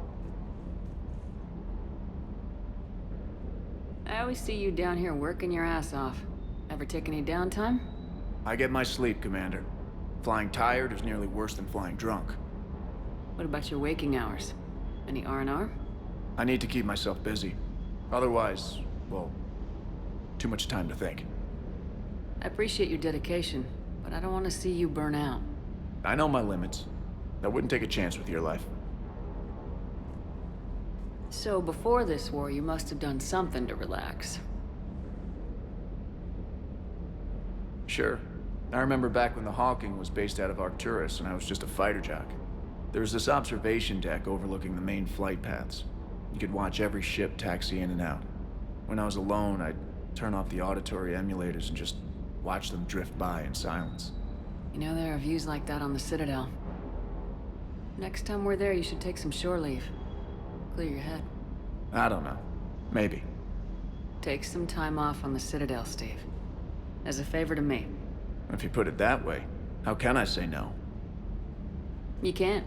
Speaker 2: I always see you down here working your ass off. Ever take any downtime?
Speaker 3: I get my sleep, Commander. Flying tired is nearly worse than flying drunk.
Speaker 2: What about your waking hours? Any R&R?
Speaker 3: I need to keep myself busy. Otherwise, well, too much time to think.
Speaker 2: I appreciate your dedication, but I don't want to see you burn out.
Speaker 3: I know my limits. I wouldn't take a chance with your life.
Speaker 2: So before this war, you must have done something to relax.
Speaker 3: Sure. I remember back when the Hawking was based out of Arcturus and I was just a fighter jock. There was this observation deck overlooking the main flight paths. You could watch every ship taxi in and out. When I was alone, I'd turn off the auditory emulators and just watch them drift by in silence.
Speaker 2: You know, there are views like that on the Citadel. Next time we're there, you should take some shore leave. Clear your head.
Speaker 3: I don't know. Maybe.
Speaker 2: Take some time off on the Citadel, Steve. As a favor to me.
Speaker 3: If you put it that way, how can I say no?
Speaker 2: You can't.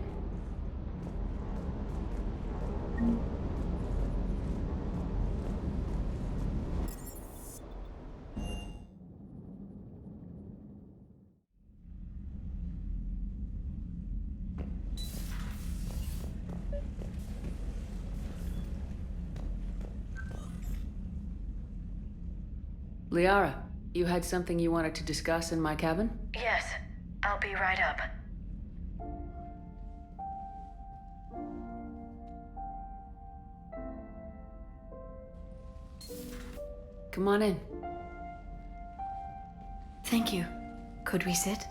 Speaker 2: Liara, you had something you wanted to discuss in my cabin?
Speaker 6: Yes, I'll be right up.
Speaker 2: Come on in.
Speaker 12: Thank you. Could we sit?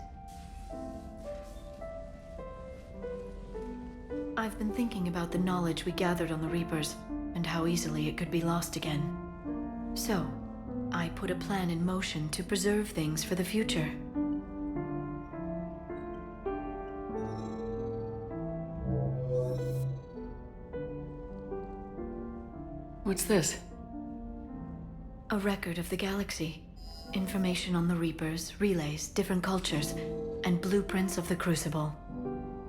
Speaker 12: I've been thinking about the knowledge we gathered on the Reapers, and how easily it could be lost again. So, I put a plan in motion to preserve things for the future.
Speaker 2: What's this?
Speaker 12: A record of the galaxy. Information on the Reapers, relays, different cultures, and blueprints of the Crucible.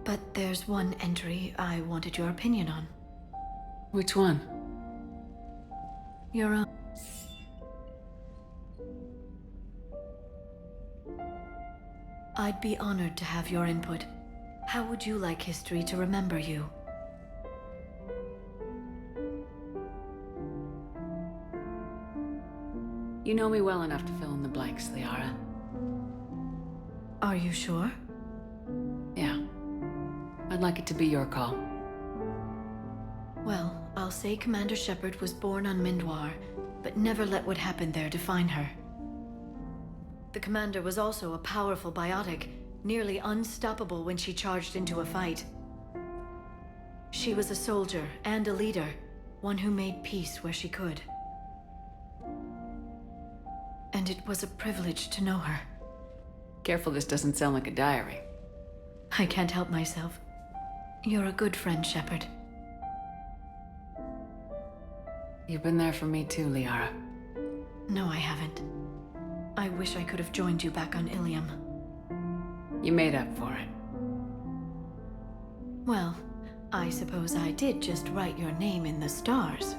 Speaker 12: But there's one entry I wanted your opinion on.
Speaker 2: Which one?
Speaker 12: Your own. I'd be honored to have your input. How would you like history to remember you?
Speaker 2: You know me well enough to fill in the blanks, Liara.
Speaker 12: Are you sure?
Speaker 2: Yeah. I'd like it to be your call.
Speaker 12: Well, I'll say Commander Shepard was born on Mindwar, but never let what happened there define her. The Commander was also a powerful biotic, nearly unstoppable when she charged into a fight. She was a soldier and a leader, one who made peace where she could. And it was a privilege to know her.
Speaker 2: Careful this doesn't sound like a diary.
Speaker 12: I can't help myself. You're a good friend, Shepard.
Speaker 2: You've been there for me too, Liara.
Speaker 12: No, I haven't. I wish I could have joined you back on Ilium.
Speaker 2: You made up for it.
Speaker 12: Well, I suppose I did just write your name in the stars.